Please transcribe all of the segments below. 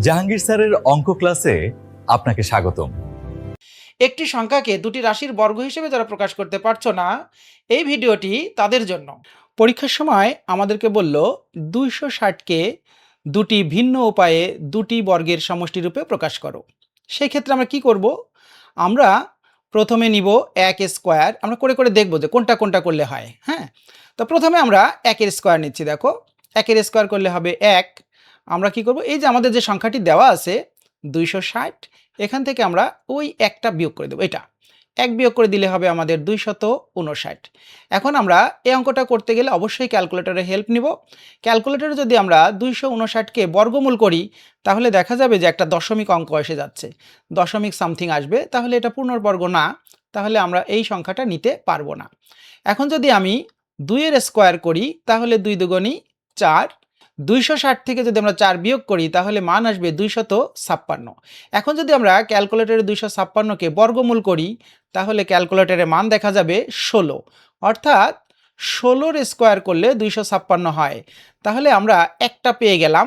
জাহাঙ্গীর স্যারের অঙ্ক ক্লাসে আপনাকে স্বাগতম। একটি সংখ্যাকে দুটি রাশির বর্গ হিসেবে যারা প্রকাশ করতে পারছো না, এই ভিডিওটি তাদের জন্য। পরীক্ষার সময় আমাদেরকে বলল 260কে দুটি ভিন্ন উপায়ে দুটি বর্গের সমষ্টিরূপে প্রকাশ করো। সেই ক্ষেত্রে আমরা কি করব? আমরা প্রথমে নিব 1 স্কোয়ার। আমরা করে করে দেখব যে কোনটা কোনটা করলে হয়। হ্যাঁ, তো প্রথমে আমরা 1 স্কোয়ার নিচ্ছি। দেখো 1 স্কোয়ার করলে হবে 1। আমরা কি করব? এই যে আমাদের যে সংখ্যাটি দেওয়া আছে 260, এখান থেকে আমরা ওই একটা বিয়োগ করে দেব। এটা 1 বিয়োগ করে দিলে হবে আমাদের 259। এখন আমরা এই অঙ্কটা করতে গেলে অবশ্যই ক্যালকুলেটরের হেল্প নিব। ক্যালকুলেটরে যদি আমরা 259কে বর্গমূল করি তাহলে দেখা যাবে যে একটা দশমিক অঙ্ক এসে যাচ্ছে, দশমিক সামথিং আসবে। তাহলে এটা পূর্ণবর্গ না, তাহলে আমরা এই সংখ্যাটা নিতে পারবো না। এখন যদি আমি 2 এর স্কোয়ার করি তাহলে 2 দুগুণী 4। 260 থেকে যদি আমরা 4 বিয়োগ করি তাহলে মান আসবে 256। এখন যদি আমরা ক্যালকুলেটরে 256কে বর্গমূল করি তাহলে ক্যালকুলেটরে মান দেখা যাবে 16। অর্থাৎ 16 স্কোয়ার করলে 256 হয়। তাহলে আমরা একটা পেয়ে গেলাম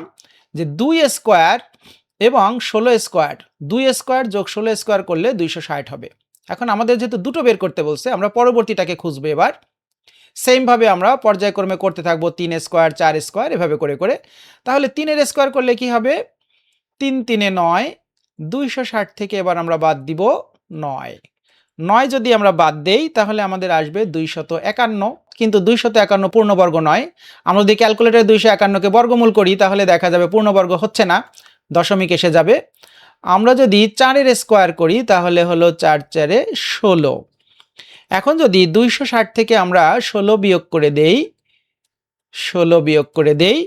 যে 2 স্কোয়ার এবং 16 স্কোয়ার, 2 স্কোয়ার যোগ 16 স্কোয়ার করলে 260 হবে। এখন আমাদের যেহেতু দুটো বের করতে বলছে, আমরা পরবর্তীটাকে খুঁজবো এবার। সেমভাবে আমরা পর্যায়ক্রমে করতে থাকবো, 3 স্কোয়ার, 4 স্কোয়ার, এভাবে করে করে। তাহলে 3 এর স্কোয়ার করলে কি হবে? 3 3 9। 260 থেকে এবার আমরা বাদ দিব 9। 9 যদি আমরা বাদ দেই তাহলে আমাদের আসবে 251। কিন্তু 251 পূর্ণবর্গ নয়। আমরা যদি ক্যালকুলেটরে 251কে বর্গমূল করি তাহলে দেখা যাবে পূর্ণবর্গ হচ্ছে না, দশমিক এসে যাবে। আমরা যদি 4 এর স্কোয়ার করি তাহলে হলো 4 4 16। এখন যদি 260 থেকে আমরা 16 বিয়োগ করে দেই, 16 বিয়োগ করে দেই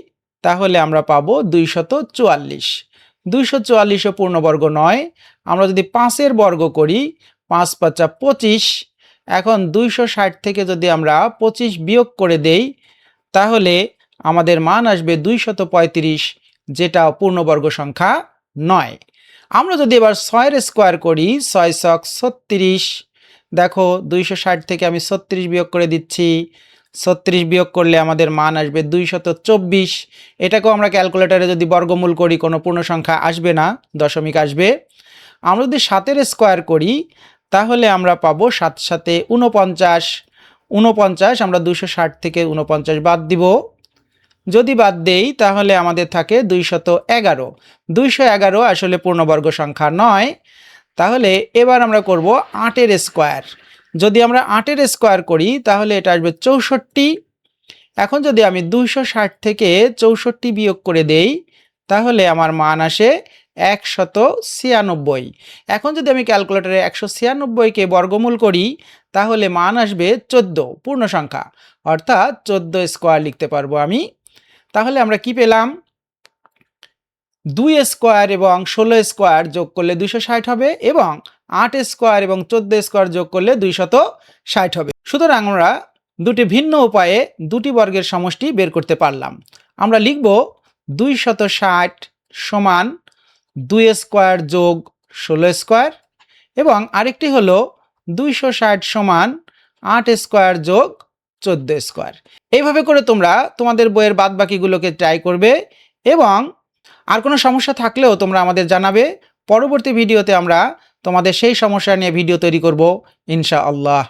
তাহলে আমরা পাবো 244। 244 পূর্ণবর্গ নয়। আমরা যদি 5 এর বর্গ করি, 5 5 25। এখন 260 থেকে যদি আমরা 25 বিয়োগ করে দেই তাহলে আমাদের মান আসবে 235, যেটা পূর্ণবর্গ সংখ্যা নয়। আমরা যদি এবার 6 এর স্কোয়ার করি, 6 ছক 36। দেখো 260 থেকে আমি 36 বিয়োগ করে দিচ্ছি। 36 বিয়োগ করলে আমাদের মান আসবে 224। এটাকেও আমরা ক্যালকুলেটরে যদি বর্গমূল করি কোনো পূর্ণ সংখ্যা আসবে না, দশমিক আসবে। আমরা যদি 7 এর স্কোয়ার করি তাহলে আমরা পাবো 7 7 49। 49 আমরা 260 থেকে 49 বাদ দিব। যদি বাদ দেই তাহলে আমাদের থাকে 211। 211 আসলে পূর্ণবর্গ সংখ্যা নয়। তাহলে এবার আমরা করব 8 এর স্কোয়ার। যদি আমরা 8 এর স্কোয়ার করি তাহলে এটা আসবে 64। এখন যদি আমি 260 থেকে 64 বিয়োগ করে দেই তাহলে আমার মান আসে 196। এখন যদি আমি ক্যালকুলেটরে 196কে বর্গমূল করি তাহলে মান আসবে 14, পূর্ণ সংখ্যা। অর্থাৎ 14 স্কোয়ার লিখতে পারবো আমি। তাহলে আমরা কি পেলাম? 2 স্কোয়ার এবং 16 স্কোয়ার যোগ করলে 260 হবে এবং 8 স্কোয়ার এবং 14 স্কোয়ার যোগ করলে 260 হবে। সুতরাং আমরা দুটি ভিন্ন উপায়ে দুটি বর্গের সমষ্টি বের করতে পারলাম। আমরা লিখব 260 সমান 2 স্কোয়ার যোগ 16 স্কোয়ার এবং আরেকটি হলো 260 সমান 8 স্কোয়ার যোগ 14 স্কোয়ার। এইভাবে করে তোমরা তোমাদের বইয়ের বাদবাকিগুলোকে ট্রাই করবে এবং আর কোনো সমস্যা থাকলেও তোমরা আমাদের জানাবে। পরবর্তী ভিডিওতে আমরা তোমাদের সেই সমস্যা নিয়ে ভিডিও তৈরি করব ইনশাআল্লাহ।